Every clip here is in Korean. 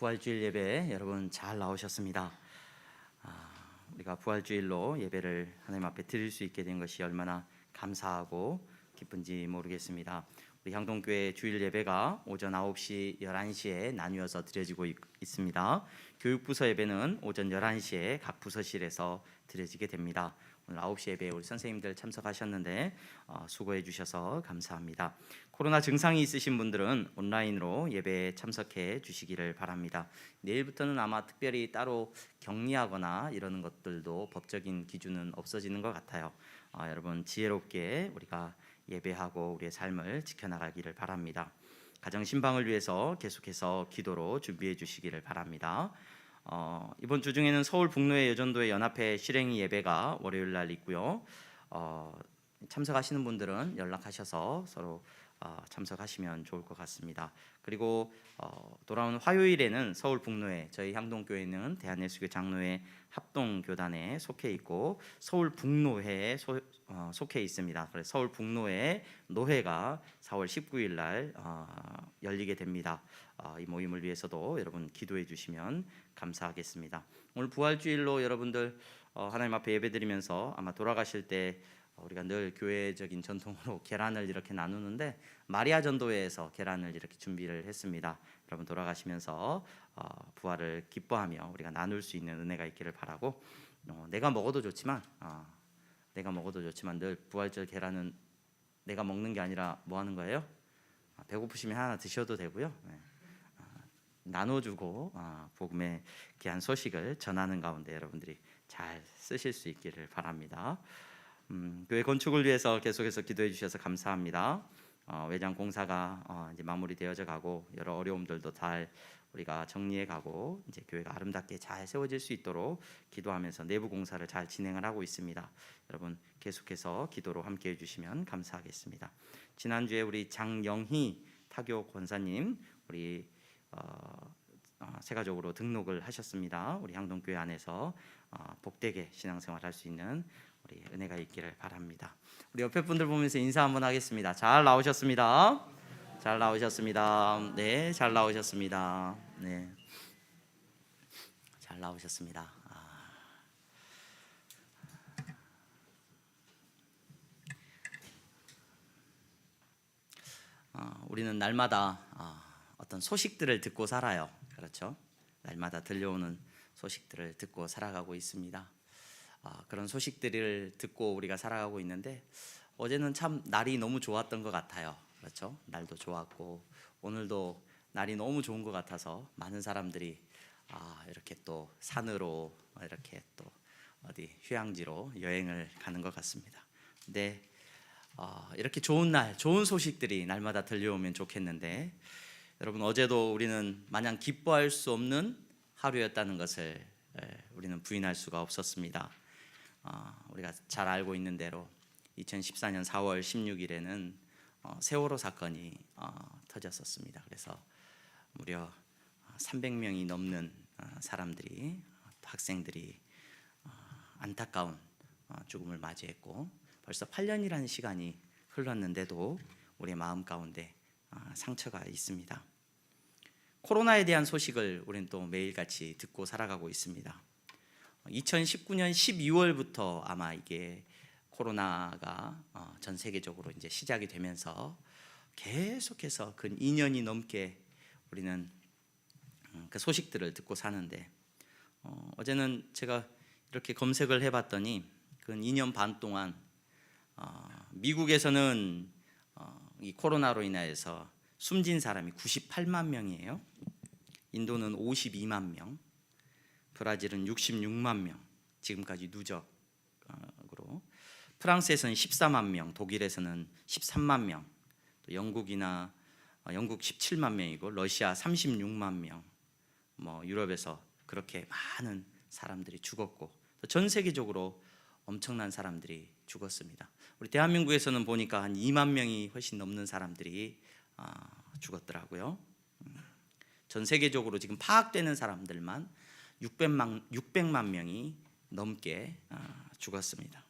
부활주일 예배 여러분 잘 나오셨습니다. 우리가 부활주일로 예배를 하나님 앞에 드릴 수 있게 된 것이 얼마나 감사하고 기쁜지 모르겠습니다. 우리 향동교회 주일 예배가 오전 9시, 11시에 나뉘어서 드려지고 있습니다. 교육부서 예배는 오전 11시에 각 부서실에서 드려지게 됩니다. 오늘 9시 예배에 우리 선생님들 참석하셨는데 수고해 주셔서 감사합니다. 코로나 증상이 있으신 분들은 온라인으로 예배에 참석해 주시기를 바랍니다. 내일부터는 아마 특별히 따로 격리하거나 이러는 것들도 법적인 기준은 없어지는 것 같아요. 여러분 지혜롭게 우리가 예배하고 우리의 삶을 지켜나가기를 바랍니다. 가정 신방을 위해서 계속해서 기도로 준비해 주시기를 바랍니다. 이번 주 중에는 서울 북로의 여전도의 연합회 실행위 예배가 월요일 날 있고요. 참석하시는 분들은 연락하셔서 서로 참석하시면 좋을 것 같습니다. 그리고 돌아오는 화요일에는 서울 북로회, 저희 향동교회는 대한예수교 장로회 합동교단에 속해 있고 서울 북노회에 속해 있습니다. 그래서 서울 북노회 노회가 4월 19일 날 열리게 됩니다. 이 모임을 위해서도 여러분 기도해 주시면 감사하겠습니다. 오늘 부활주일로 여러분들 하나님 앞에 예배드리면서 아마 돌아가실 때 우리가 늘 교회적인 전통으로 계란을 이렇게 나누는데 마리아 전도회에서 계란을 이렇게 준비를 했습니다. 여러분 돌아가시면서 부활을 기뻐하며 우리가 나눌 수 있는 은혜가 있기를 바라고, 내가 먹어도 좋지만 늘 부활절 계란은 내가 먹는 게 아니라 뭐 하는 거예요? 배고프시면 하나 드셔도 되고요. 나눠주고 복음의 귀한 소식을 전하는 가운데 여러분들이 잘 쓰실 수 있기를 바랍니다. 교회 건축을 위해서 계속해서 기도해 주셔서 감사합니다. 외장 공사가 이제 마무리되어져 가고 여러 어려움들도 잘 우리가 정리해 가고 이제 교회가 아름답게 잘 세워질 수 있도록 기도하면서 내부 공사를 잘 진행을 하고 있습니다. 여러분 계속해서 기도로 함께 해주시면 감사하겠습니다. 지난주에 우리 장영희 타교 권사님 우리 세가족으로 등록을 하셨습니다. 우리 향동교회 안에서 복되게 신앙생활 할 수 있는 우리 은혜가 있기를 바랍니다. 우리 옆에 분들 보면서 인사 한번 하겠습니다. 잘 나오셨습니다. 잘 나오셨습니다. 네, 잘 나오셨습니다. 네, 잘 나오셨습니다. 우리는 날마다 어떤 소식들을 듣고 살아요. 그렇죠? 날마다 들려오는 소식들을 듣고 살아가고 있습니다. 그런 소식들을 듣고 우리가 살아가고 있는데 어제는 참 날이 너무 좋았던 것 같아요. 그렇죠? 날도 좋았고 오늘도 날이 너무 좋은 것 같아서 많은 사람들이 이렇게 또 산으로 이렇게 또 어디 휴양지로 여행을 가는 것 같습니다. 근데 이렇게 좋은 날, 좋은 소식들이 날마다 들려오면 좋겠는데 여러분 어제도 우리는 마냥 기뻐할 수 없는 하루였다는 것을 우리는 부인할 수가 없었습니다. 우리가 잘 알고 있는 대로 2014년 4월 16일에는 세월호 사건이 터졌었습니다. 그래서 무려 300명이 넘는 사람들이, 학생들이 안타까운 죽음을 맞이했고 벌써 8년이라는 시간이 흘렀는데도 우리의 마음 가운데 상처가 있습니다. 코로나에 대한 소식을 우리는 또 매일같이 듣고 살아가고 있습니다. 2019년 12월부터 아마 이게 코로나가 전 세계적으로 이제 시작이 되면서 계속해서 근 2년이 넘게 우리는 그 소식들을 듣고 사는데 어제는 제가 이렇게 검색을 해봤더니 근 2년 반 동안 미국에서는 이 코로나로 인하여서 숨진 사람이 98만 명이에요. 인도는 52만 명, 브라질은 66만 명, 지금까지 누적으로. 프랑스에서는 14만 명, 독일에서는 13만 명, 또 영국 17만 명이고 러시아 36만 명, 유럽에서 그렇게 많은 사람들이 죽었고 전 세계적으로 엄청난 사람들이 죽었습니다. 우리 대한민국에서는 보니까 한 2만 명이 훨씬 넘는 사람들이 죽었더라고요. 전 세계적으로 지금 파악되는 사람들만 600만 명이 넘게 죽었습니다.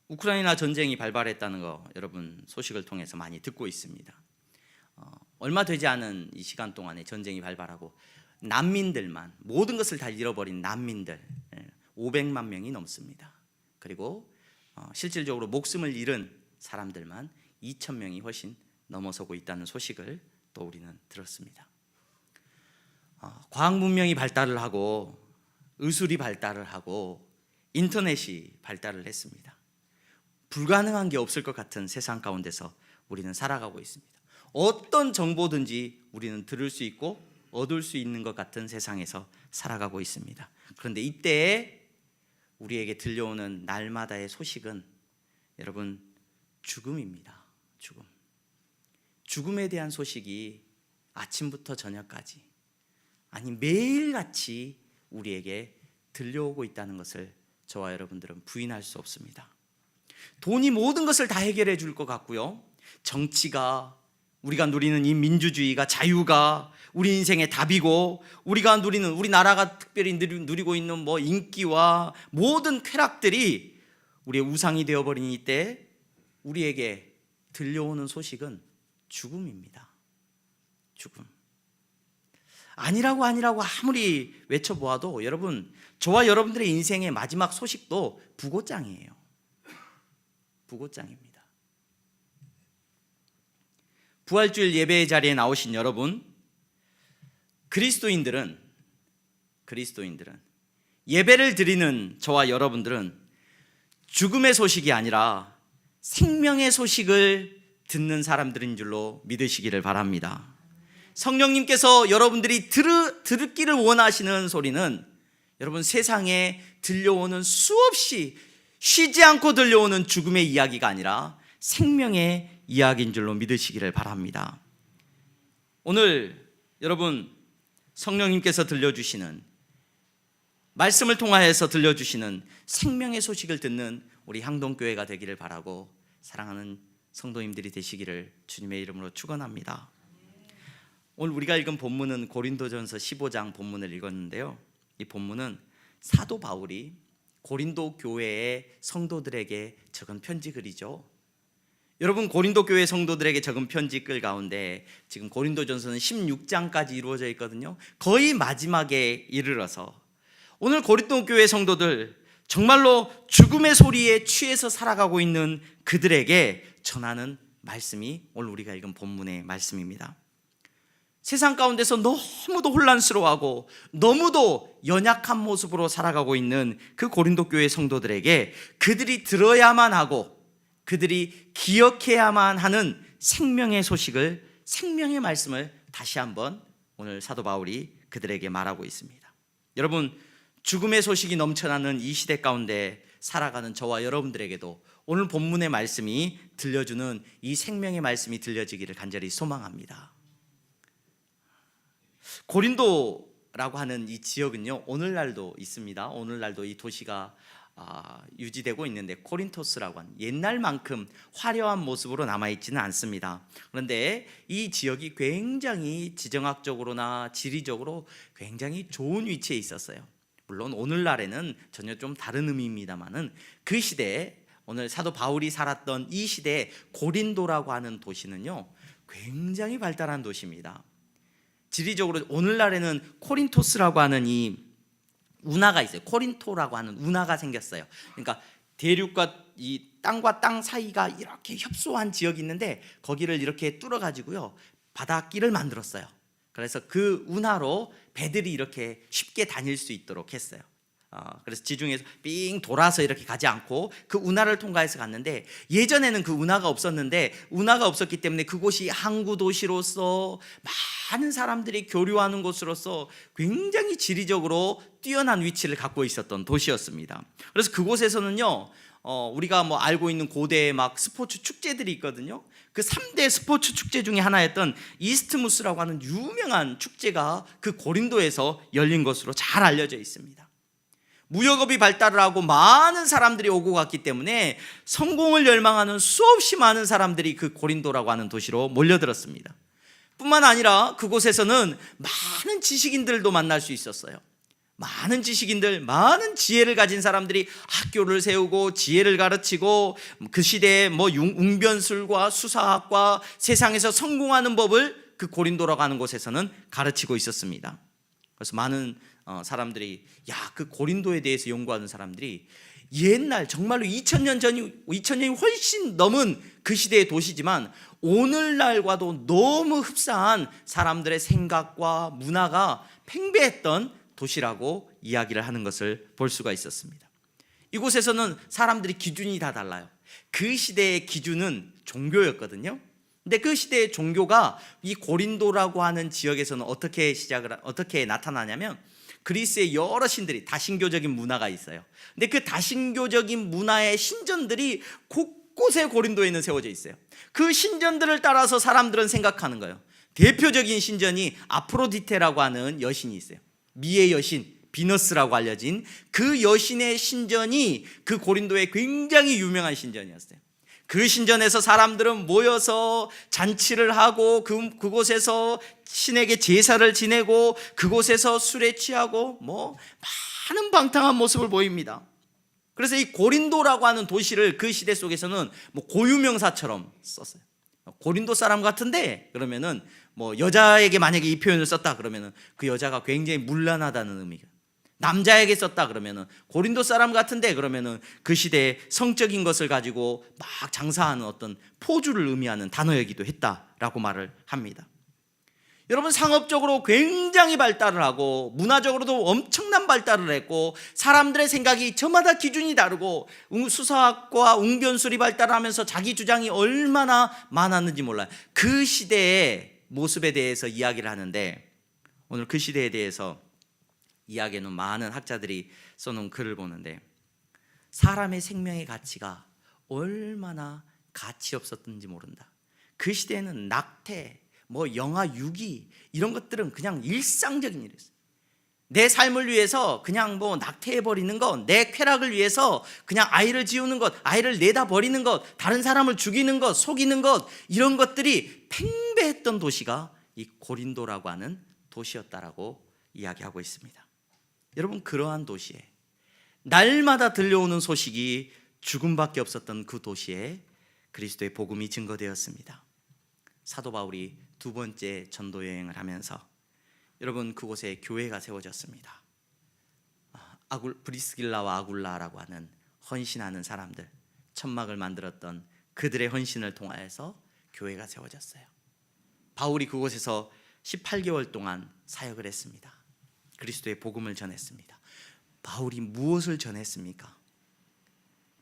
우크라이나 전쟁이 발발했다는 거 여러분 소식을 통해서 많이 듣고 있습니다. 얼마 되지 않은 이 시간 동안에 전쟁이 발발하고 난민들만, 모든 것을 다 잃어버린 난민들 500만 명이 넘습니다. 그리고 실질적으로 목숨을 잃은 사람들만 2,000명이 훨씬 넘어서고 있다는 소식을 또 우리는 들었습니다. 과학 문명이 발달을 하고 의술이 발달을 하고 인터넷이 발달을 했습니다. 불가능한 게 없을 것 같은 세상 가운데서 우리는 살아가고 있습니다. 어떤 정보든지 우리는 들을 수 있고 얻을 수 있는 것 같은 세상에서 살아가고 있습니다. 그런데 이때에 우리에게 들려오는 날마다의 소식은 여러분 죽음입니다. 죽음에 대한 소식이 아침부터 저녁까지, 아니 매일같이 우리에게 들려오고 있다는 것을 저와 여러분들은 부인할 수 없습니다. 돈이 모든 것을 다 해결해 줄 것 같고요, 정치가, 우리가 누리는 이 민주주의가, 자유가 우리 인생의 답이고, 우리가 누리는, 우리나라가 특별히 누리고 있는 뭐 인기와 모든 쾌락들이 우리의 우상이 되어버린 이때 우리에게 들려오는 소식은 죽음입니다. 죽음. 아니라고 아무리 외쳐보아도 여러분, 저와 여러분들의 인생의 마지막 소식도 부고장이에요. 부고장입니다. 부활주일 예배의 자리에 나오신 여러분, 그리스도인들은 예배를 드리는 저와 여러분들은 죽음의 소식이 아니라 생명의 소식을 듣는 사람들인 줄로 믿으시기를 바랍니다. 성령님께서 여러분들이 듣기를 원하시는 소리는 여러분, 세상에 들려오는 수없이 쉬지 않고 들려오는 죽음의 이야기가 아니라 생명의 이야기인 줄로 믿으시기를 바랍니다. 오늘 여러분, 성령님께서 들려주시는, 말씀을 통하여서 들려주시는 생명의 소식을 듣는 우리 향동교회가 되기를 바라고, 사랑하는 성도님들이 되시기를 주님의 이름으로 축원합니다. 오늘 우리가 읽은 본문은 고린도전서 15장 본문을 읽었는데요, 이 본문은 사도 바울이 고린도 교회의 성도들에게 적은 편지글이죠. 여러분, 고린도 교회 성도들에게 적은 편지글 가운데 지금 고린도전서는 16장까지 이루어져 있거든요. 거의 마지막에 이르러서 오늘 고린도 교회 성도들, 정말로 죽음의 소리에 취해서 살아가고 있는 그들에게 전하는 말씀이 오늘 우리가 읽은 본문의 말씀입니다. 세상 가운데서 너무도 혼란스러워하고 너무도 연약한 모습으로 살아가고 있는 그 고린도 교회 성도들에게 그들이 들어야만 하고 그들이 기억해야만 하는 생명의 소식을, 생명의 말씀을 다시 한번 오늘 사도 바울이 그들에게 말하고 있습니다. 여러분, 죽음의 소식이 넘쳐나는 이 시대 가운데 살아가는 저와 여러분들에게도 오늘 본문의 말씀이 들려주는 이 생명의 말씀이 들려지기를 간절히 소망합니다. 고린도라고 하는 이 지역은요, 오늘날도 있습니다. 오늘날도 이 도시가 유지되고 있는데, 코린토스라고 하는 옛날만큼 화려한 모습으로 남아있지는 않습니다. 그런데 이 지역이 굉장히 지정학적으로나 지리적으로 굉장히 좋은 위치에 있었어요. 물론 오늘날에는 전혀 좀 다른 의미입니다만은, 그 시대에, 오늘 사도 바울이 살았던 이 시대에 고린도라고 하는 도시는요 굉장히 발달한 도시입니다. 지리적으로 오늘날에는 코린토스라고 하는 이 운하가 있어요. 코린토라고 하는 운하가 생겼어요. 그러니까 대륙과 이 땅과 땅 사이가 이렇게 협소한 지역이 있는데 거기를 이렇게 뚫어가지고요 바닷길을 만들었어요. 그래서 그 운하로 배들이 이렇게 쉽게 다닐 수 있도록 했어요. 그래서 지중해에서 삥 돌아서 이렇게 가지 않고 그 운하를 통과해서 갔는데, 예전에는 그 운하가 없었는데, 운하가 없었기 때문에 그곳이 항구 도시로서 많은 사람들이 교류하는 곳으로서 굉장히 지리적으로 뛰어난 위치를 갖고 있었던 도시였습니다. 그래서 그곳에서는요 우리가 뭐 알고 있는 고대의 막 스포츠 축제들이 있거든요. 그 3대 스포츠 축제 중에 하나였던 이스트무스라고 하는 유명한 축제가 그 고린도에서 열린 것으로 잘 알려져 있습니다. 무역업이 발달을 하고 많은 사람들이 오고 갔기 때문에 성공을 열망하는 수없이 많은 사람들이 그 고린도라고 하는 도시로 몰려들었습니다. 뿐만 아니라 그곳에서는 많은 지식인들도 만날 수 있었어요. 많은 지식인들, 많은 지혜를 가진 사람들이 학교를 세우고 지혜를 가르치고 그 시대에 뭐 웅변술과 수사학과 세상에서 성공하는 법을 그 고린도라고 하는 곳에서는 가르치고 있었습니다. 그래서 많은 사람들이 그 고린도에 대해서 연구하는 사람들이 옛날 정말로 2000년이 훨씬 넘은 그 시대의 도시지만 오늘날과도 너무 흡사한 사람들의 생각과 문화가 팽배했던 도시라고 이야기를 하는 것을 볼 수가 있었습니다. 이곳에서는 사람들이 기준이 다 달라요. 그 시대의 기준은 종교였거든요. 근데 그 시대의 종교가 이 고린도라고 하는 지역에서는 어떻게 나타나냐면 그리스의 여러 신들이 다신교적인 문화가 있어요. 근데 그 다신교적인 문화의 신전들이 곳곳에 고린도에 있는 세워져 있어요. 그 신전들을 따라서 사람들은 생각하는 거예요. 대표적인 신전이 아프로디테라고 하는 여신이 있어요. 미의 여신 비너스라고 알려진 그 여신의 신전이 그 고린도에 굉장히 유명한 신전이었어요. 그 신전에서 사람들은 모여서 잔치를 하고 그곳에서 신에게 제사를 지내고 그곳에서 술에 취하고 많은 방탕한 모습을 보입니다. 그래서 이 고린도라고 하는 도시를 그 시대 속에서는 고유명사처럼 썼어요. 고린도 사람 같은데 그러면은 여자에게 만약에 이 표현을 썼다 그러면은 그 여자가 굉장히 문란하다는 의미가. 남자에게 썼다 그러면은 고린도 사람 같은데 그러면은 그 시대의 성적인 것을 가지고 막 장사하는 어떤 포주를 의미하는 단어이기도 했다라고 말을 합니다. 여러분, 상업적으로 굉장히 발달을 하고 문화적으로도 엄청난 발달을 했고 사람들의 생각이 저마다 기준이 다르고 수사학과 웅변술이 발달하면서 자기 주장이 얼마나 많았는지 몰라요. 그 시대의 모습에 대해서 이야기를 하는데 오늘 그 시대에 대해서 이야기하는 많은 학자들이 써놓은 글을 보는데 사람의 생명의 가치가 얼마나 가치 없었던지 모른다. 그 시대에는 낙태, 영아 유기 이런 것들은 그냥 일상적인 일이었어요. 내 삶을 위해서 그냥 낙태해버리는 것, 내 쾌락을 위해서 그냥 아이를 지우는 것, 아이를 내다 버리는 것, 다른 사람을 죽이는 것, 속이는 것 이런 것들이 팽배했던 도시가 이 고린도라고 하는 도시였다라고 이야기하고 있습니다. 여러분, 그러한 도시에 날마다 들려오는 소식이 죽음밖에 없었던 그 도시에 그리스도의 복음이 증거되었습니다. 사도 바울이 두 번째 전도 여행을 하면서 여러분 그곳에 교회가 세워졌습니다. 브리스길라와 아굴라라고 하는 헌신하는 사람들, 천막을 만들었던 그들의 헌신을 통하여서 교회가 세워졌어요. 바울이 그곳에서 18개월 동안 사역을 했습니다. 그리스도의 복음을 전했습니다. 바울이 무엇을 전했습니까?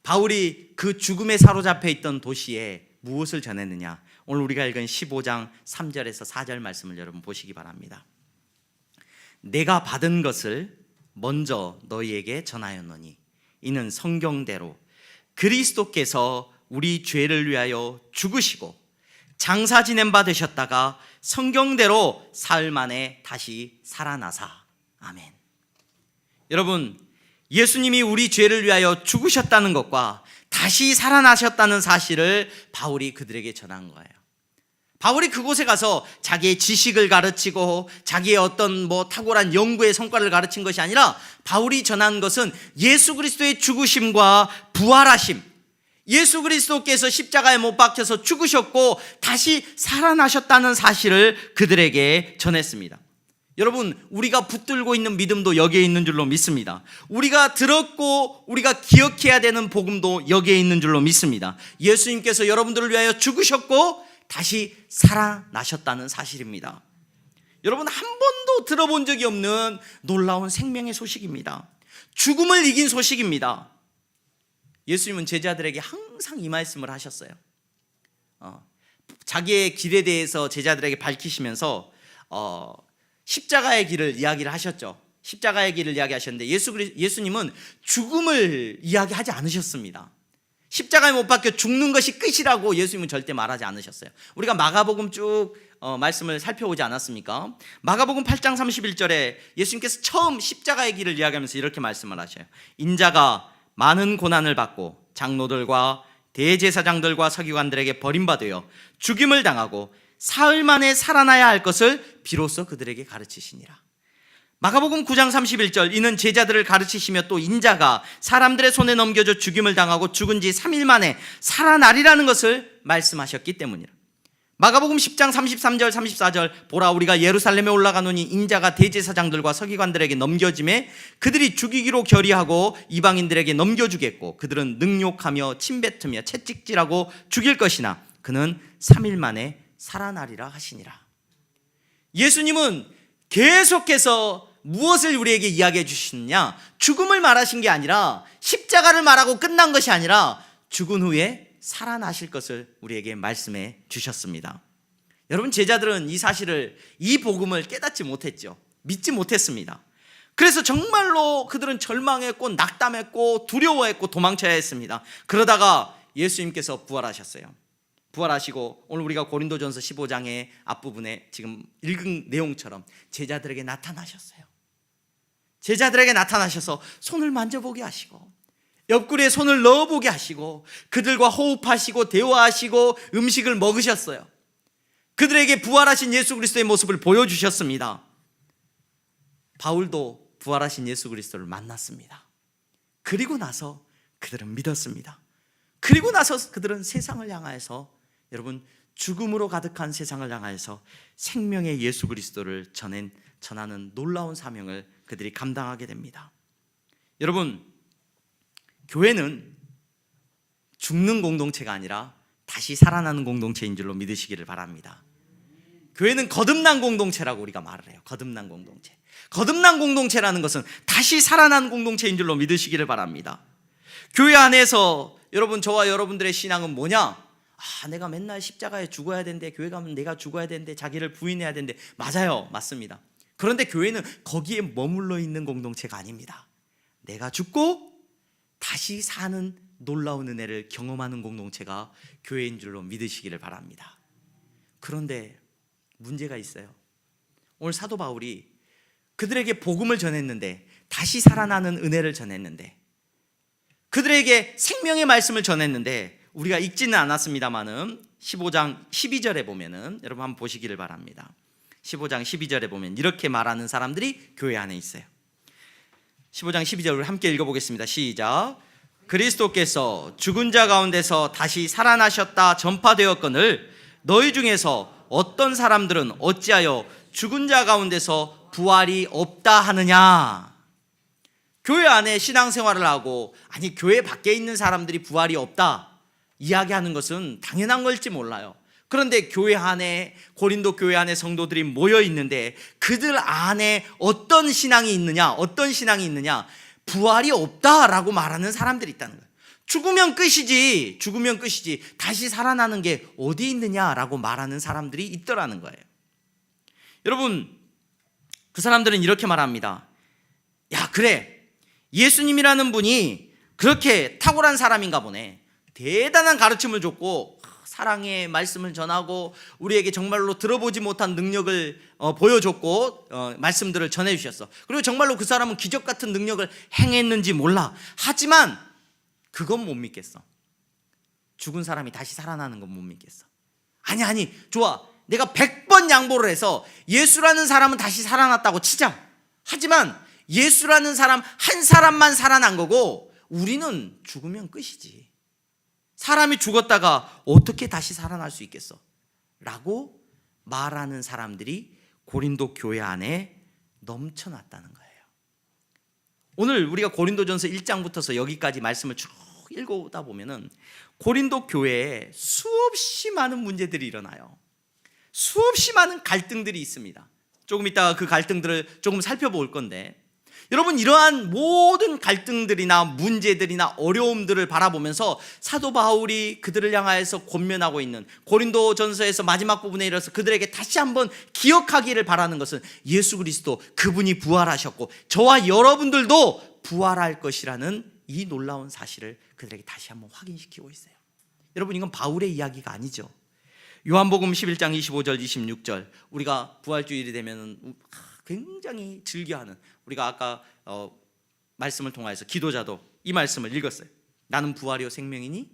바울이 그 죽음에 사로잡혀 있던 도시에 무엇을 전했느냐? 오늘 우리가 읽은 15장 3절에서 4절 말씀을 여러분 보시기 바랍니다. 내가 받은 것을 먼저 너희에게 전하였노니 이는 성경대로 그리스도께서 우리 죄를 위하여 죽으시고 장사 지낸 바 되셨다가 성경대로 사흘 만에 다시 살아나사. 아멘. 여러분, 예수님이 우리 죄를 위하여 죽으셨다는 것과 다시 살아나셨다는 사실을 바울이 그들에게 전한 거예요. 바울이 그곳에 가서 자기의 지식을 가르치고 자기의 어떤 탁월한 연구의 성과를 가르친 것이 아니라 바울이 전한 것은 예수 그리스도의 죽으심과 부활하심, 예수 그리스도께서 십자가에 못 박혀서 죽으셨고 다시 살아나셨다는 사실을 그들에게 전했습니다. 여러분, 우리가 붙들고 있는 믿음도 여기에 있는 줄로 믿습니다. 우리가 들었고 우리가 기억해야 되는 복음도 여기에 있는 줄로 믿습니다. 예수님께서 여러분들을 위하여 죽으셨고 다시 살아나셨다는 사실입니다. 여러분, 한 번도 들어본 적이 없는 놀라운 생명의 소식입니다. 죽음을 이긴 소식입니다. 예수님은 제자들에게 항상 이 말씀을 하셨어요. 자기의 길에 대해서 제자들에게 밝히시면서 십자가의 길을 이야기를 하셨죠. 십자가의 길을 이야기하셨는데 예수님은 죽음을 이야기하지 않으셨습니다. 십자가에 못 박혀 죽는 것이 끝이라고 예수님은 절대 말하지 않으셨어요. 우리가 마가복음 쭉 말씀을 살펴보지 않았습니까? 마가복음 8장 31절에 예수님께서 처음 십자가의 길을 이야기하면서 이렇게 말씀을 하셔요. 인자가 많은 고난을 받고 장로들과 대제사장들과 서기관들에게 버림받아 죽임을 당하고 사흘 만에 살아나야 할 것을 비로소 그들에게 가르치시니라. 마가복음 9장 31절, 이는 제자들을 가르치시며 또 인자가 사람들의 손에 넘겨져 죽임을 당하고 죽은 지 3일 만에 살아나리라는 것을 말씀하셨기 때문이라. 마가복음 10장 33절 34절 보라 우리가 예루살렘에 올라가노니 인자가 대제사장들과 서기관들에게 넘겨짐에 그들이 죽이기로 결의하고 이방인들에게 넘겨주겠고 그들은 능욕하며 침뱉으며 채찍질하고 죽일 것이나 그는 3일 만에 살아나리라 하시니라. 예수님은 계속해서 무엇을 우리에게 이야기해 주시느냐, 죽음을 말하신 게 아니라 십자가를 말하고 끝난 것이 아니라 죽은 후에 살아나실 것을 우리에게 말씀해 주셨습니다. 여러분, 제자들은 이 사실을, 이 복음을 깨닫지 못했죠. 믿지 못했습니다. 그래서 정말로 그들은 절망했고 낙담했고 두려워했고 도망쳐야 했습니다. 그러다가 예수님께서 부활하셨어요. 부활하시고 오늘 우리가 고린도전서 15장의 앞부분에 지금 읽은 내용처럼 제자들에게 나타나셨어요. 제자들에게 나타나셔서 손을 만져보게 하시고 옆구리에 손을 넣어보게 하시고 그들과 호흡하시고 대화하시고 음식을 먹으셨어요. 그들에게 부활하신 예수 그리스도의 모습을 보여주셨습니다. 바울도 부활하신 예수 그리스도를 만났습니다. 그리고 나서 그들은 믿었습니다. 그리고 나서 그들은 세상을 향하여서, 여러분, 죽음으로 가득한 세상을 향하여서 생명의 예수 그리스도를 전하는 놀라운 사명을 그들이 감당하게 됩니다. 여러분, 교회는 죽는 공동체가 아니라 다시 살아나는 공동체인 줄로 믿으시기를 바랍니다. 교회는 거듭난 공동체라고 우리가 말을 해요. 거듭난 공동체. 거듭난 공동체라는 것은 다시 살아난 공동체인 줄로 믿으시기를 바랍니다. 교회 안에서 여러분, 저와 여러분들의 신앙은 뭐냐? 내가 맨날 십자가에 죽어야 되는데, 교회 가면 내가 죽어야 되는데, 자기를 부인해야 되는데. 맞아요, 맞습니다. 그런데 교회는 거기에 머물러 있는 공동체가 아닙니다. 내가 죽고 다시 사는 놀라운 은혜를 경험하는 공동체가 교회인 줄로 믿으시기를 바랍니다. 그런데 문제가 있어요. 오늘 사도 바울이 그들에게 복음을 전했는데, 다시 살아나는 은혜를 전했는데, 그들에게 생명의 말씀을 전했는데, 우리가 읽지는 않았습니다만은 15장 12절에 보면은, 여러분 한번 보시기를 바랍니다. 15장 12절에 보면 이렇게 말하는 사람들이 교회 안에 있어요. 15장 12절 우리 함께 읽어보겠습니다. 시작. 그리스도께서 죽은 자 가운데서 다시 살아나셨다 전파되었거늘 너희 중에서 어떤 사람들은 어찌하여 죽은 자 가운데서 부활이 없다 하느냐. 교회 안에 신앙생활을 하고, 아니 교회 밖에 있는 사람들이 부활이 없다 이야기하는 것은 당연한 걸지 몰라요. 그런데 교회 안에, 고린도 교회 안에 성도들이 모여 있는데 그들 안에 어떤 신앙이 있느냐, 부활이 없다라고 말하는 사람들이 있다는 거예요. 죽으면 끝이지, 다시 살아나는 게 어디 있느냐라고 말하는 사람들이 있더라는 거예요. 여러분, 그 사람들은 이렇게 말합니다. 야, 그래, 예수님이라는 분이 그렇게 탁월한 사람인가 보네. 대단한 가르침을 줬고 사랑의 말씀을 전하고 우리에게 정말로 들어보지 못한 능력을 보여줬고 말씀들을 전해주셨어. 그리고 정말로 그 사람은 기적 같은 능력을 행했는지 몰라. 하지만 그건 못 믿겠어. 죽은 사람이 다시 살아나는 건 못 믿겠어. 아니 좋아, 내가 100번 양보를 해서 예수라는 사람은 다시 살아났다고 치자. 하지만 예수라는 사람 한 사람만 살아난 거고 우리는 죽으면 끝이지. 사람이 죽었다가 어떻게 다시 살아날 수 있겠어? 라고 말하는 사람들이 고린도 교회 안에 넘쳐났다는 거예요. 오늘 우리가 고린도전서 1장부터서 여기까지 말씀을 쭉 읽어오다 보면은 고린도 교회에 수없이 많은 문제들이 일어나요. 수없이 많은 갈등들이 있습니다. 조금 이따가 그 갈등들을 조금 살펴볼 건데, 여러분, 이러한 모든 갈등들이나 문제들이나 어려움들을 바라보면서 사도 바울이 그들을 향하여서 권면하고 있는 고린도전서에서 마지막 부분에 이르러서 그들에게 다시 한번 기억하기를 바라는 것은 예수 그리스도, 그분이 부활하셨고 저와 여러분들도 부활할 것이라는 이 놀라운 사실을 그들에게 다시 한번 확인시키고 있어요. 여러분, 이건 바울의 이야기가 아니죠. 요한복음 11장 25절 26절 우리가 부활주일이 되면 굉장히 즐겨하는, 우리가 아까 말씀을 통하여서 기도자도 이 말씀을 읽었어요. 나는 부활이요 생명이니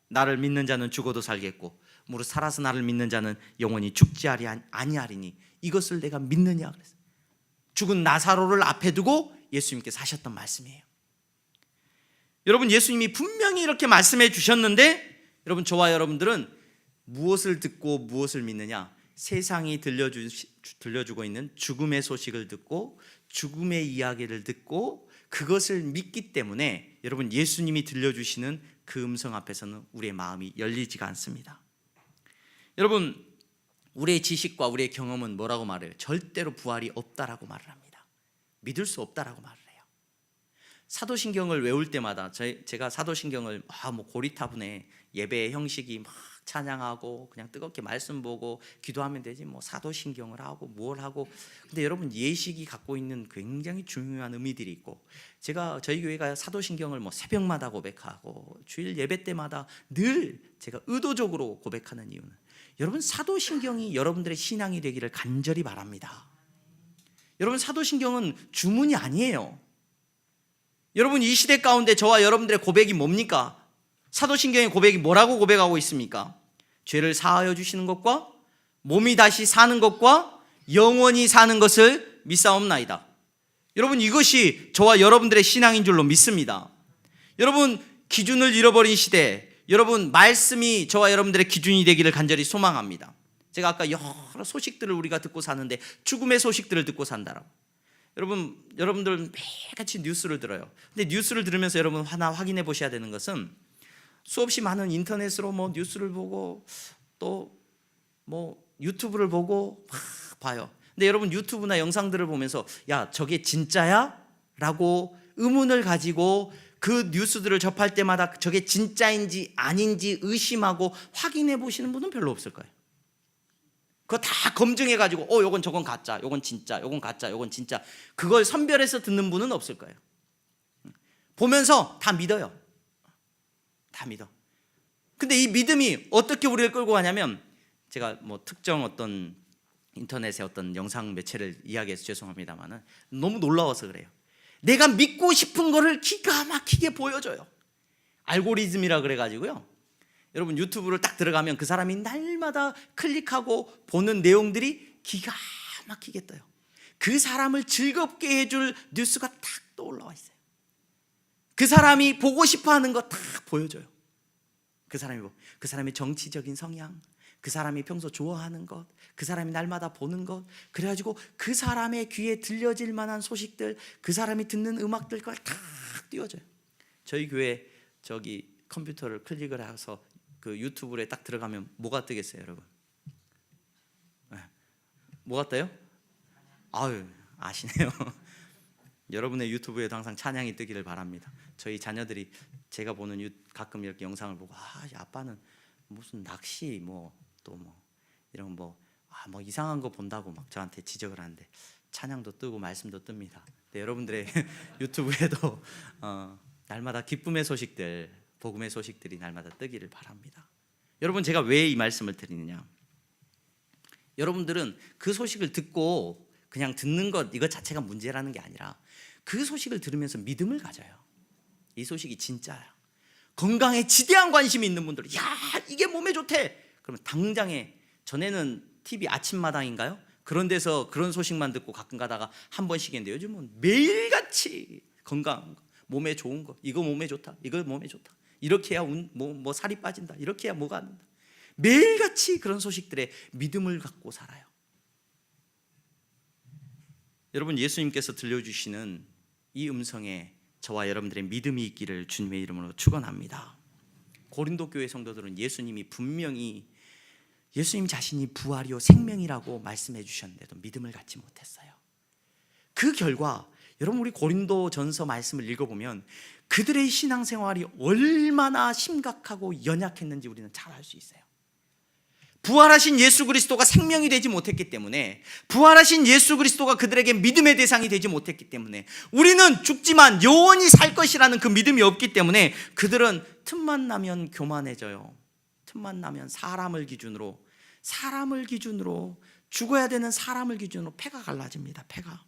나를 믿는 자는 죽어도 살겠고 무릇 살아서 나를 믿는 자는 영원히 죽지 아니하리니 이것을 내가 믿느냐 그랬어요. 죽은 나사로를 앞에 두고 예수님께서 하셨던 말씀이에요. 여러분, 예수님이 분명히 이렇게 말씀해 주셨는데, 여러분, 저와 여러분들은 무엇을 듣고 무엇을 믿느냐? 세상이 들려주고 있는 죽음의 소식을 듣고 죽음의 이야기를 듣고 그것을 믿기 때문에 여러분, 예수님이 들려주시는 그 음성 앞에서는 우리의 마음이 열리지가 않습니다. 여러분, 우리의 지식과 우리의 경험은 뭐라고 말해요? 절대로 부활이 없다라고 말을 합니다. 믿을 수 없다라고 말을 해요. 사도신경을 외울 때마다 제가 사도신경을 고리타분해, 예배의 형식이 막 찬양하고 그냥 뜨겁게 말씀 보고 기도하면 되지 뭐 사도신경을 하고 뭘 하고. 근데 여러분, 예식이 갖고 있는 굉장히 중요한 의미들이 있고, 저희 교회가 사도신경을 뭐 새벽마다 고백하고 주일 예배 때마다 늘 제가 의도적으로 고백하는 이유는, 여러분, 사도신경이 여러분들의 신앙이 되기를 간절히 바랍니다. 여러분, 사도신경은 주문이 아니에요. 여러분, 이 시대 가운데 저와 여러분들의 고백이 뭡니까? 사도신경의 고백이 뭐라고 고백하고 있습니까? 죄를 사하여 주시는 것과 몸이 다시 사는 것과 영원히 사는 것을 믿사옵나이다. 여러분, 이것이 저와 여러분들의 신앙인 줄로 믿습니다. 여러분, 기준을 잃어버린 시대, 여러분, 말씀이 저와 여러분들의 기준이 되기를 간절히 소망합니다. 제가 아까 여러 소식들을 우리가 듣고 사는데 죽음의 소식들을 듣고 산다라고. 여러분들 매일같이 뉴스를 들어요. 근데 뉴스를 들으면서 여러분 하나 확인해 보셔야 되는 것은, 수없이 많은 인터넷으로 뭐 뉴스를 보고 또 뭐 유튜브를 보고 막 봐요. 근데 여러분, 유튜브나 영상들을 보면서 야, 저게 진짜야? 라고 의문을 가지고 그 뉴스들을 접할 때마다 저게 진짜인지 아닌지 의심하고 확인해 보시는 분은 별로 없을 거예요. 그거 다 검증해 가지고 요건 저건 가짜, 요건 진짜, 요건 가짜, 요건 진짜, 그걸 선별해서 듣는 분은 없을 거예요. 보면서 다 믿어요. 다 믿어. 근데 이 믿음이 어떻게 우리를 끌고 가냐면, 제가 뭐 특정 어떤 인터넷의 어떤 영상 매체를 이야기해서 죄송합니다만은 너무 놀라워서 그래요. 내가 믿고 싶은 거를 기가 막히게 보여줘요. 알고리즘이라 그래가지고요. 여러분, 유튜브를 딱 들어가면 그 사람이 날마다 클릭하고 보는 내용들이 기가 막히게 떠요. 그 사람을 즐겁게 해줄 뉴스가 딱 떠올라와 있어요. 그 사람이 보고 싶어하는 거 딱 보여줘요. 그 사람의 정치적인 성향, 그 사람이 평소 좋아하는 것, 그 사람이 날마다 보는 것, 그래가지고 그 사람의 귀에 들려질 만한 소식들, 그 사람이 듣는 음악들 걸 다 띄워줘요. 저희 교회 저기 컴퓨터를 클릭을 해서 그 유튜브에 딱 들어가면 뭐가 뜨겠어요, 여러분? 뭐가 떠요? 아유, 아시네요. 여러분의 유튜브에도 항상 찬양이 뜨기를 바랍니다. 저희 자녀들이 제가 보는 가끔 이렇게 영상을 보고 아빠는 무슨 낚시 또 이런 뭐 이상한 거 본다고 막 저한테 지적을 하는데, 찬양도 뜨고 말씀도 뜹니다. 네, 여러분들의 유튜브에도 날마다 기쁨의 소식들, 복음의 소식들이 날마다 뜨기를 바랍니다. 여러분, 제가 왜 이 말씀을 드리느냐? 여러분들은 그 소식을 듣고 그냥 듣는 것 이것 자체가 문제라는 게 아니라, 그 소식을 들으면서 믿음을 가져요. 이 소식이 진짜야. 건강에 지대한 관심이 있는 분들, 야, 이게 몸에 좋대. 그러면 당장에, 전에는 TV 아침마당인가요? 그런 데서 그런 소식만 듣고 가끔 가다가 한 번씩 했는데, 요즘은 매일같이 건강, 몸에 좋은 거, 이거 몸에 좋다, 이거 몸에 좋다, 이렇게 해야 뭐 살이 빠진다, 이렇게 해야 뭐가 안 된다. 매일같이 그런 소식들에 믿음을 갖고 살아요. 여러분, 예수님께서 들려주시는 이 음성에 저와 여러분들의 믿음이 있기를 주님의 이름으로 축원합니다. 고린도 교회 성도들은 예수님이 분명히 예수님 자신이 부활이요 생명이라고 말씀해 주셨는데도 믿음을 갖지 못했어요. 그 결과 여러분, 우리 고린도전서 말씀을 읽어보면 그들의 신앙생활이 얼마나 심각하고 연약했는지 우리는 잘 알 수 있어요. 부활하신 예수 그리스도가 생명이 되지 못했기 때문에, 부활하신 예수 그리스도가 그들에게 믿음의 대상이 되지 못했기 때문에, 우리는 죽지만 영원히 살 것이라는 그 믿음이 없기 때문에 그들은 틈만 나면 교만해져요. 틈만 나면 사람을 기준으로 죽어야 되는 사람을 기준으로 패가 갈라집니다. 패가.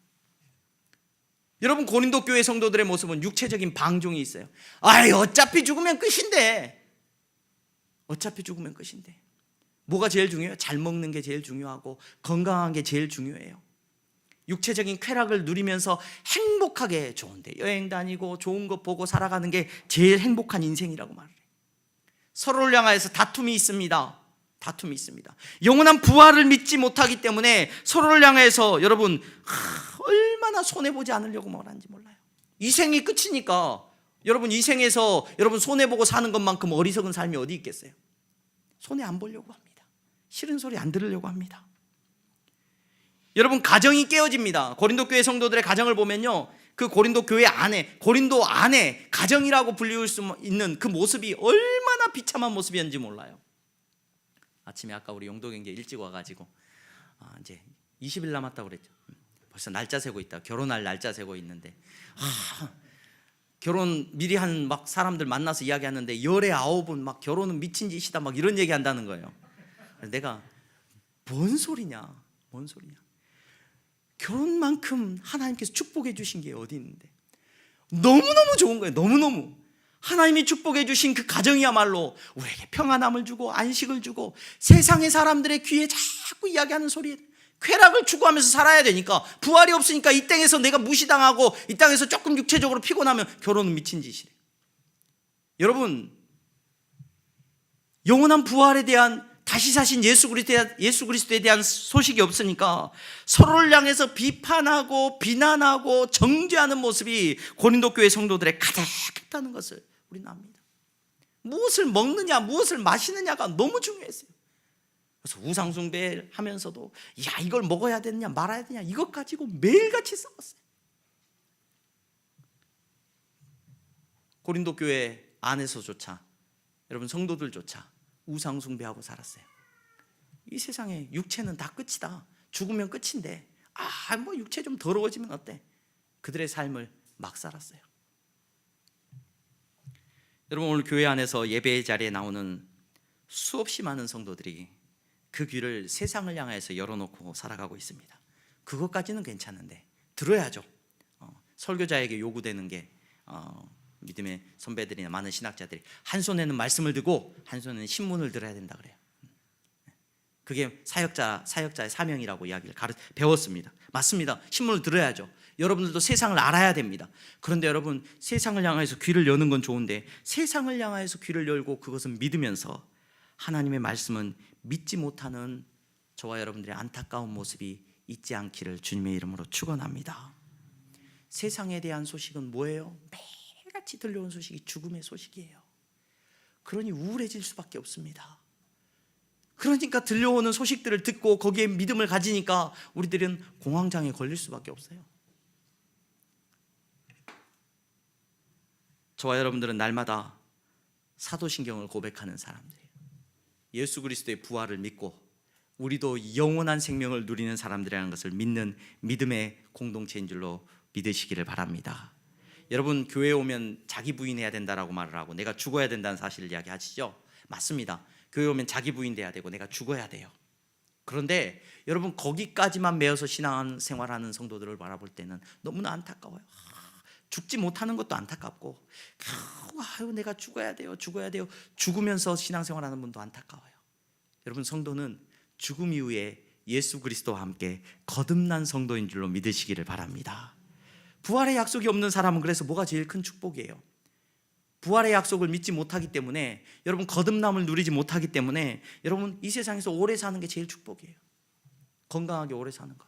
여러분, 고린도 교회 성도들의 모습은 육체적인 방종이 있어요. 어차피 죽으면 끝인데. 뭐가 제일 중요해요? 잘 먹는 게 제일 중요하고 건강한 게 제일 중요해요. 육체적인 쾌락을 누리면서 행복하게 좋은데 여행 다니고 좋은 것 보고 살아가는 게 제일 행복한 인생이라고 말해요. 서로를 향해서 다툼이 있습니다. 다툼이 있습니다. 영원한 부활을 믿지 못하기 때문에 서로를 향해서 여러분 얼마나 손해보지 않으려고 말하는지 몰라요. 이 생이 끝이니까 여러분 이 생에서 여러분 손해보고 사는 것만큼 어리석은 삶이 어디 있겠어요? 손해 안 보려고 합니다. 싫은 소리 안 들으려고 합니다. 여러분 가정이 깨어집니다. 고린도 교회 성도들의 가정을 보면요, 그 고린도 교회 안에, 고린도 안에 가정이라고 불리울 수 있는 그 모습이 얼마나 비참한 모습이었는지 몰라요. 아침에 아까 우리 용도경제 일찍 와가지고 이제 20일 남았다고 그랬죠. 벌써 날짜 세고 있다. 결혼할 날짜 세고 있는데 결혼 미리 한 막 사람들 만나서 이야기하는데 19은 막 결혼은 미친 짓이다 막 이런 얘기 한다는 거예요. 내가 뭔 소리냐, 뭔 소리냐. 결혼만큼 하나님께서 축복해 주신 게 어디 있는데 너무너무 좋은 거예요. 너무너무 하나님이 축복해 주신 그 가정이야말로 우리에게 평안함을 주고 안식을 주고 세상의 사람들의 귀에 자꾸 이야기하는 소리에 쾌락을 추구하면서 살아야 되니까, 부활이 없으니까 이 땅에서 내가 무시당하고 이 땅에서 조금 육체적으로 피곤하면 결혼은 미친 짓이래. 여러분 영원한 부활에 대한 다시 사신 예수 그리스도에 대한 소식이 없으니까 서로를 향해서 비판하고 비난하고 정죄하는 모습이 고린도 교회 성도들의 가득했다는 것을 우리는 압니다. 무엇을 먹느냐 무엇을 마시느냐가 너무 중요했어요. 그래서 우상숭배를 하면서도 야 이걸 먹어야 되느냐 말아야 되느냐 이것 가지고 매일같이 싸웠어요. 고린도 교회 안에서조차 여러분 성도들조차 우상숭배하고 살았어요. 이 세상에 육체는 다 끝이다. 죽으면 끝인데 뭐 육체 좀 더러워지면 어때? 그들의 삶을 막 살았어요. 여러분 오늘 교회 안에서 예배 자리에 나오는 수없이 많은 성도들이 그 귀를 세상을 향해서 열어놓고 살아가고 있습니다. 그것까지는 괜찮은데 들어야죠. 설교자에게 요구되는 게 믿음의 선배들이나 많은 신학자들이 한 손에는 말씀을 들고 한 손에는 신문을 들어야 된다 그래요. 그게 사역자의 사명이라고 이야기를 배웠습니다. 맞습니다. 신문을 들어야죠. 여러분들도 세상을 알아야 됩니다. 그런데 여러분 세상을 향해서 귀를 여는 건 좋은데 세상을 향해서 귀를 열고 그것은 믿으면서 하나님의 말씀은 믿지 못하는 저와 여러분들의 안타까운 모습이 있지 않기를 주님의 이름으로 축원합니다. 세상에 대한 소식은 뭐예요? 매일같이 들려온 소식이 죽음의 소식이에요. 그러니 우울해질 수밖에 없습니다. 그러니까 들려오는 소식들을 듣고 거기에 믿음을 가지니까 우리들은 공황장애 걸릴 수밖에 없어요. 저와 여러분들은 날마다 사도신경을 고백하는 사람들이에요. 예수 그리스도의 부활을 믿고 우리도 영원한 생명을 누리는 사람들이라는 것을 믿는 믿음의 공동체인 줄로 믿으시기를 바랍니다. 여러분 교회에 오면 자기 부인해야 된다라고 말을 하고 내가 죽어야 된다는 사실을 이야기하시죠? 맞습니다. 교회 오면 자기 부인돼야 되고 내가 죽어야 돼요. 그런데 여러분 거기까지만 매여서 신앙생활하는 성도들을 바라볼 때는 너무나 안타까워요. 죽지 못하는 것도 안타깝고 내가 죽어야 돼요. 죽으면서 신앙생활하는 분도 안타까워요. 여러분 성도는 죽음 이후에 예수 그리스도와 함께 거듭난 성도인 줄로 믿으시기를 바랍니다. 부활의 약속이 없는 사람은 그래서 뭐가 제일 큰 축복이에요? 부활의 약속을 믿지 못하기 때문에 여러분 거듭남을 누리지 못하기 때문에 여러분 이 세상에서 오래 사는 게 제일 축복이에요. 건강하게 오래 사는 것.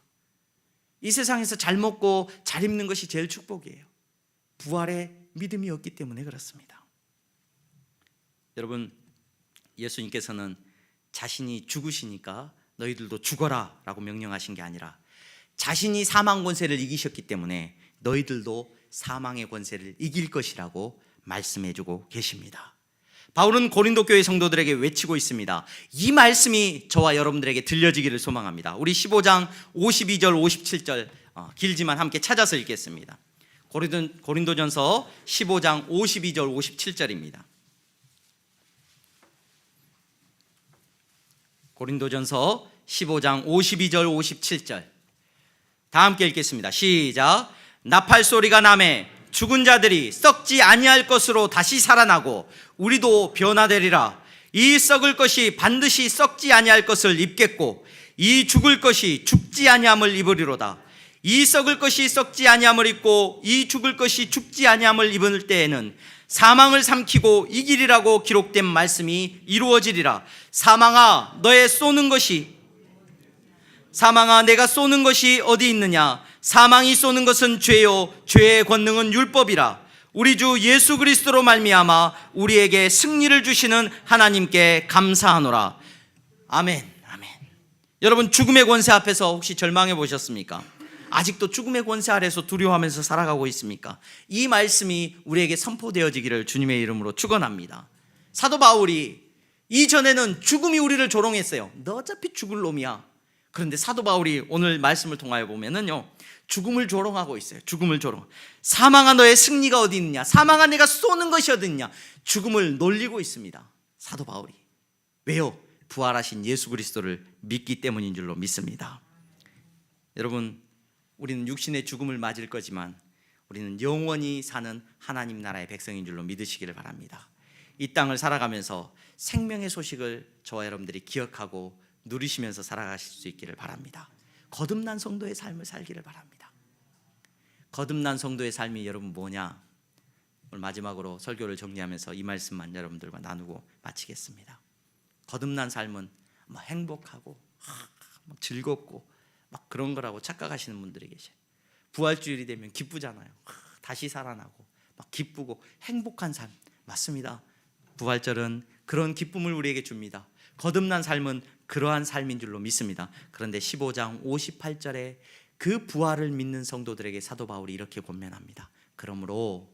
이 세상에서 잘 먹고 잘 입는 것이 제일 축복이에요. 부활의 믿음이 없기 때문에 그렇습니다. 여러분 예수님께서는 자신이 죽으시니까 너희들도 죽어라 라고 명령하신 게 아니라 자신이 사망 권세를 이기셨기 때문에 너희들도 사망의 권세를 이길 것이라고 말씀해주고 계십니다. 바울은 고린도 교회 성도들에게 외치고 있습니다. 이 말씀이 저와 여러분들에게 들려지기를 소망합니다. 우리 15장 52절 57절 길지만 함께 찾아서 읽겠습니다. 고린도전서 15장 52절 57절입니다. 고린도전서 15장 52절 57절 다 함께 읽겠습니다. 시작. 나팔 소리가 나매 죽은 자들이 썩지 아니할 것으로 다시 살아나고 우리도 변화되리라. 이 썩을 것이 반드시 썩지 아니할 것을 입겠고 이 죽을 것이 죽지 아니함을 입으리로다. 이 썩을 것이 썩지 아니함을 입고 이 죽을 것이 죽지 아니함을 입을 때에는 사망을 삼키고 이기리라고 기록된 말씀이 이루어지리라. 사망아 너의 쏘는 것이 사망아 내가 쏘는 것이 어디 있느냐? 사망이 쏘는 것은 죄요 죄의 권능은 율법이라. 우리 주 예수 그리스도로 말미암아 우리에게 승리를 주시는 하나님께 감사하노라. 아멘. 아멘. 여러분, 죽음의 권세 앞에서 혹시 절망해 보셨습니까? 아직도 죽음의 권세 아래서 두려워하면서 살아가고 있습니까? 이 말씀이 우리에게 선포되어지기를 주님의 이름으로 축원합니다. 사도 바울이 이전에는 죽음이 우리를 조롱했어요. 너 어차피 죽을 놈이야. 그런데 사도 바울이 오늘 말씀을 통하여 보면은요, 죽음을 조롱하고 있어요. 죽음을 조롱. 사망아 너의 승리가 어디 있느냐? 사망아 내가 쏘는 것이 어디 있느냐? 죽음을 놀리고 있습니다. 사도 바울이. 왜요? 부활하신 예수 그리스도를 믿기 때문인 줄로 믿습니다. 여러분, 우리는 육신의 죽음을 맞을 거지만 우리는 영원히 사는 하나님 나라의 백성인 줄로 믿으시기를 바랍니다. 이 땅을 살아가면서 생명의 소식을 저와 여러분들이 기억하고 누리시면서 살아가실 수 있기를 바랍니다. 거듭난 성도의 삶을 살기를 바랍니다. 거듭난 성도의 삶이 여러분 뭐냐? 오늘 마지막으로 설교를 정리하면서 이 말씀만 여러분들과 나누고 마치겠습니다. 거듭난 삶은 막 행복하고 막 즐겁고 막 그런 거라고 착각하시는 분들이 계셔요. 부활주일이 되면 기쁘잖아요. 다시 살아나고 막 기쁘고 행복한 삶. 맞습니다. 부활절은 그런 기쁨을 우리에게 줍니다. 거듭난 삶은 그러한 삶인 줄로 믿습니다. 그런데 15장 58절에 그 부활을 믿는 성도들에게 사도 바울이 이렇게 권면합니다. 그러므로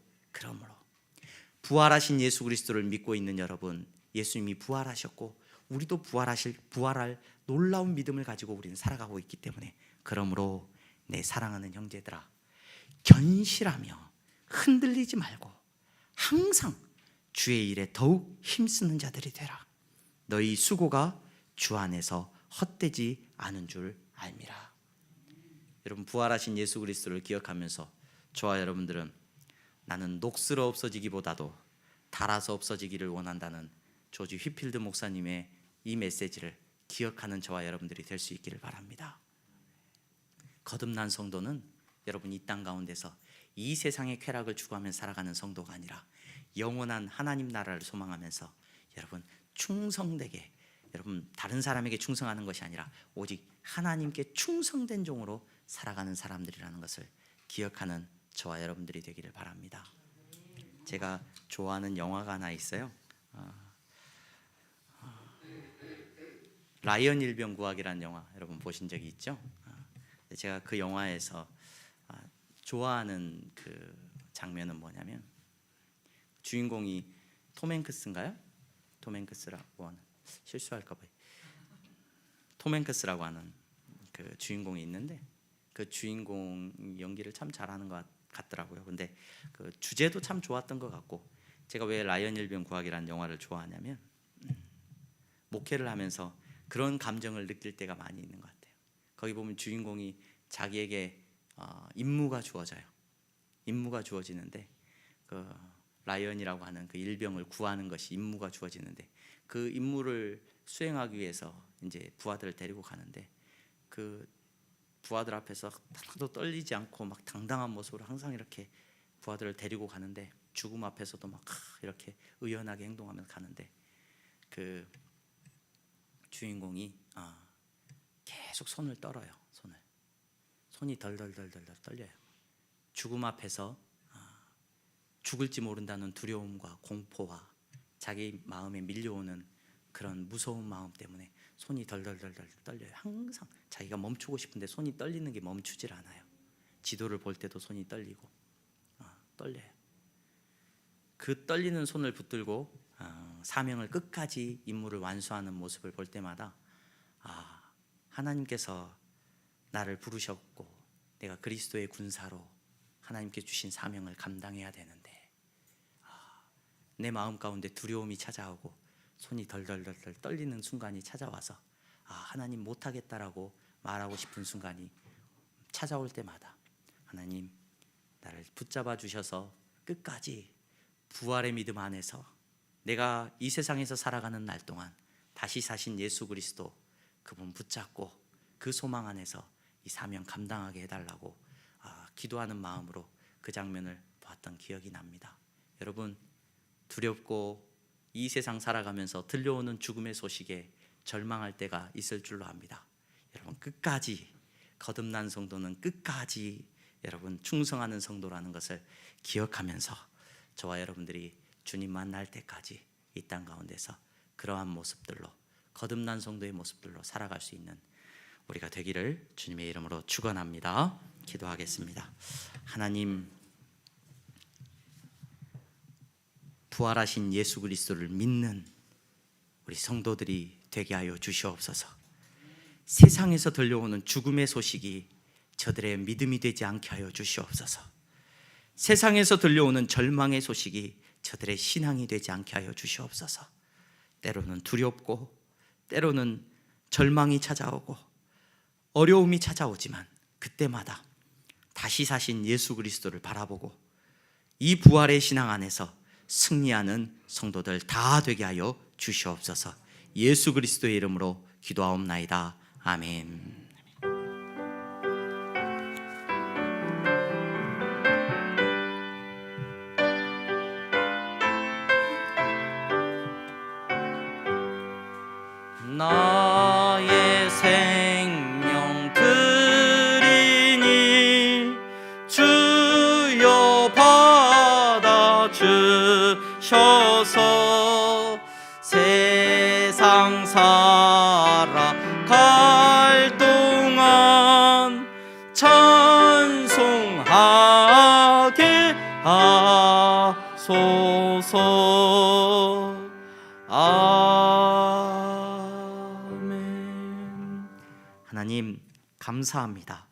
부활하신 예수 그리스도를 믿고 있는 여러분, 예수님이 부활하셨고 우리도 부활할 놀라운 믿음을 가지고 우리는 살아가고 있기 때문에, 그러므로 내 사랑하는 형제들아, 견실하며 흔들리지 말고 항상 주의 일에 더욱 힘쓰는 자들이 되라. 너희 수고가 주 안에서 헛되지 않은 줄 알미라. 여러분, 부활하신 예수 그리스도를 기억하면서 저와 여러분들은 나는 녹슬어 없어지기보다도 닳아서 없어지기를 원한다는 조지 휘필드 목사님의 이 메시지를 기억하는 저와 여러분들이 될 수 있기를 바랍니다. 거듭난 성도는 여러분, 이 땅 가운데서 이 세상의 쾌락을 추구하며 살아가는 성도가 아니라 영원한 하나님 나라를 소망하면서 여러분 충성되게, 여러분 다른 사람에게 충성하는 것이 아니라 오직 하나님께 충성된 종으로 살아가는 사람들이라는 것을 기억하는 저와 여러분들이 되기를 바랍니다. 제가 좋아하는 영화가 하나 있어요. 라이언 일병구학이라는 영화 여러분 보신 적이 있죠? 제가 그 영화에서 좋아하는 그 장면은 뭐냐면, 주인공이 톰 행크스인가요? 톰 행크스라고 하는, 실수할까 봐요. 톰 행크스라고 하는 그 주인공이 있는데, 그 주인공 연기를 참 잘하는 것 같더라고요. 근데 그 주제도 참 좋았던 것 같고, 제가 왜 라이언 일병 구하기라는 영화를 좋아하냐면, 목회를 하면서 그런 감정을 느낄 때가 많이 있는 것 같아요. 거기 보면 주인공이 자기에게 임무가 주어져요. 임무가 주어지는데, 그 라이언이라고 하는 그 일병을 구하는 것이 임무가 주어지는데, 그 임무를 수행하기 위해서 이제 부하들을 데리고 가는데, 그 부하들 앞에서 하나도 떨리지 않고 막 당당한 모습으로 항상 이렇게 부하들을 데리고 가는데, 죽음 앞에서도 막 이렇게 의연하게 행동하면서 가는데, 그 주인공이 계속 손을 떨어요. 손이 덜덜덜덜 떨려요. 죽음 앞에서 죽을지 모른다는 두려움과 공포와 자기 마음에 밀려오는 그런 무서운 마음 때문에 손이 덜덜덜덜 떨려요. 항상 자기가 멈추고 싶은데 손이 떨리는 게 멈추질 않아요. 지도를 볼 때도 손이 떨리고 떨려요. 그 떨리는 손을 붙들고 사명을 끝까지 임무를 완수하는 모습을 볼 때마다 하나님께서 나를 부르셨고 내가 그리스도의 군사로 하나님께 주신 사명을 감당해야 되는데, 내 마음 가운데 두려움이 찾아오고 손이 덜덜덜 떨리는 순간이 찾아와서 하나님 못하겠다라고 말하고 싶은 순간이 찾아올 때마다 하나님 나를 붙잡아 주셔서 끝까지 부활의 믿음 안에서 내가 이 세상에서 살아가는 날 동안 다시 사신 예수 그리스도 그분 붙잡고 그 소망 안에서 이 사명 감당하게 해달라고 기도하는 마음으로 그 장면을 봤던 기억이 납니다. 여러분, 두렵고 이 세상 살아가면서 들려오는 죽음의 소식에 절망할 때가 있을 줄로 압니다. 여러분, 끝까지 거듭난 성도는 끝까지 여러분 충성하는 성도라는 것을 기억하면서 저와 여러분들이 주님 만날 때까지 이 땅 가운데서 그러한 모습들로, 거듭난 성도의 모습들로 살아갈 수 있는 우리가 되기를 주님의 이름으로 축원합니다. 기도하겠습니다. 하나님, 부활하신 예수 그리스도를 믿는 우리 성도들이 되게 하여 주시옵소서. 세상에서 들려오는 죽음의 소식이 저들의 믿음이 되지 않게 하여 주시옵소서. 세상에서 들려오는 절망의 소식이 저들의 신앙이 되지 않게 하여 주시옵소서. 때로는 두렵고 때로는 절망이 찾아오고 어려움이 찾아오지만 그때마다 다시 사신 예수 그리스도를 바라보고 이 부활의 신앙 안에서 승리하는 성도들 다 되게 하여 주시옵소서. 예수 그리스도의 이름으로 기도하옵나이다. 아멘. 나의 생명 드리니 주여 받아 주셔서 세상 살아갈 동안 찬송하게 하소서. 아멘. 하나님 감사합니다.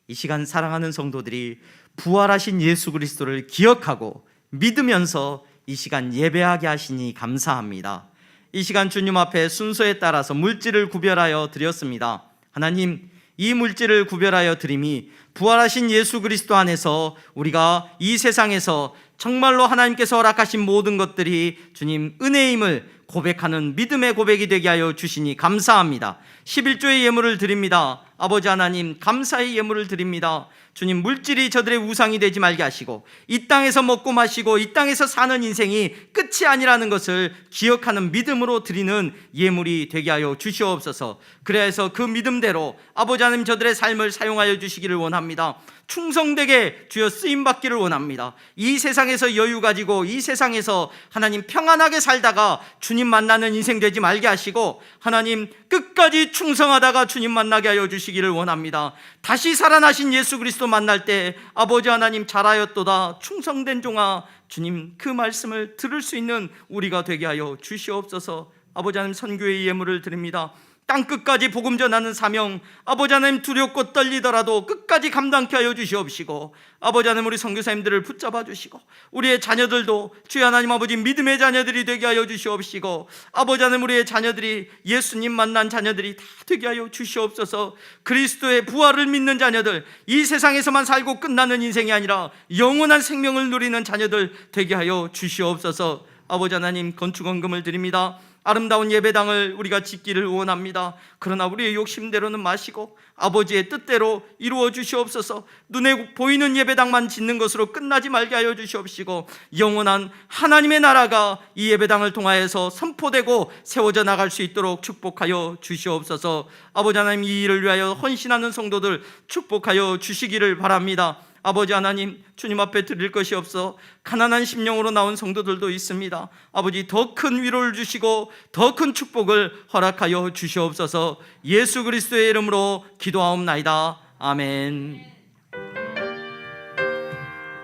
이 시간 사랑하는 성도들이 부활하신 예수 그리스도를 기억하고 믿으면서 이 시간 예배하게 하시니 감사합니다. 이 시간 주님 앞에 순서에 따라서 물질을 구별하여 드렸습니다. 하나님, 이 물질을 구별하여 드림이 부활하신 예수 그리스도 안에서 우리가 이 세상에서 정말로 하나님께서 허락하신 모든 것들이 주님 은혜임을 고백하는 믿음의 고백이 되게 하여 주시니 감사합니다. 11조의 예물을 드립니다. 아버지 하나님, 감사의 예물을 드립니다. 주님, 물질이 저들의 우상이 되지 말게 하시고 이 땅에서 먹고 마시고 이 땅에서 사는 인생이 끝이 아니라는 것을 기억하는 믿음으로 드리는 예물이 되게 하여 주시옵소서. 그래서 그 믿음대로 아버지 하나님 저들의 삶을 사용하여 주시기를 원합니다. 충성되게 주여 쓰임받기를 원합니다. 이 세상에서 여유 가지고 이 세상에서 하나님 평안하게 살다가 주님 만나는 인생 되지 말게 하시고 하나님 끝까지 충성하다가 주님 만나게 하여 주시기를 원합니다. 다시 살아나신 예수 그리스도 만날 때 아버지 하나님 잘하였도다 충성된 종아, 주님 그 말씀을 들을 수 있는 우리가 되게 하여 주시옵소서. 아버지 하나님, 선교의 예물을 드립니다. 땅끝까지 복음 전하는 사명, 아버지 하나님 두렵고 떨리더라도 끝까지 감당케 하여 주시옵시고 아버지 하나님 우리 선교사님들을 붙잡아 주시고 우리의 자녀들도 주여 하나님 아버지 믿음의 자녀들이 되게 하여 주시옵시고 아버지 하나님 우리의 자녀들이 예수님 만난 자녀들이 다 되게 하여 주시옵소서. 그리스도의 부활을 믿는 자녀들, 이 세상에서만 살고 끝나는 인생이 아니라 영원한 생명을 누리는 자녀들 되게 하여 주시옵소서. 아버지 하나님, 건축원금을 드립니다. 아름다운 예배당을 우리가 짓기를 원합니다. 그러나 우리의 욕심대로는 마시고 아버지의 뜻대로 이루어 주시옵소서. 눈에 보이는 예배당만 짓는 것으로 끝나지 말게 하여 주시옵시고 영원한 하나님의 나라가 이 예배당을 통하여서 선포되고 세워져 나갈 수 있도록 축복하여 주시옵소서. 아버지 하나님, 이 일을 위하여 헌신하는 성도들 축복하여 주시기를 바랍니다. 아버지 하나님, 주님 앞에 드릴 것이 없어 가난한 심령으로 나온 성도들도 있습니다. 아버지, 더 큰 위로를 주시고 더 큰 축복을 허락하여 주시옵소서. 예수 그리스도의 이름으로 기도하옵나이다. 아멘.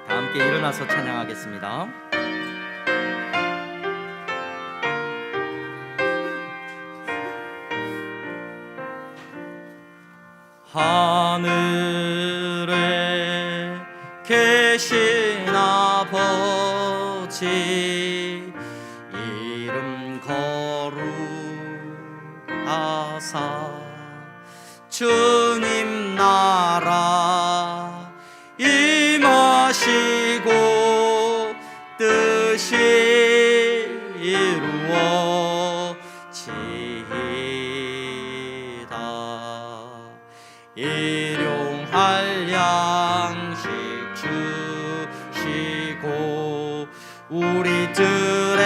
다 함께 일어나서 찬양하겠습니다. 하늘에 계신 아버지 이름 거룩하사 주님 나라 임하시고 뜻이 이루어지이다. 일용할 양식 주시고 우리들의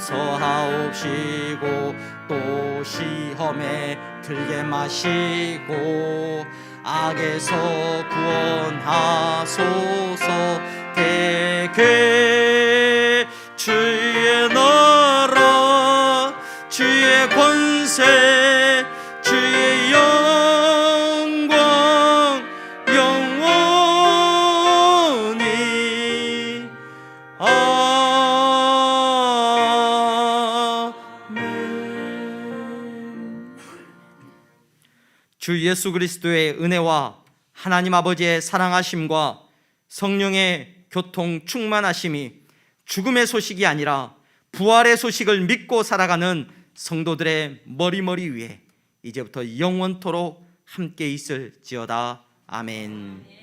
용서하옵시고 또 시험에 들게 마시고 악에서 구원하소서. 대개 주의 나라 주의 권세 주의 영광 영원히 아멘. 주 예수 그리스도의 은혜와 하나님 아버지의 사랑하심과 성령의 교통 충만하심이 죽음의 소식이 아니라 부활의 소식을 믿고 살아가는 성도들의 머리머리 위에 이제부터 영원토록 함께 있을지어다. 아멘.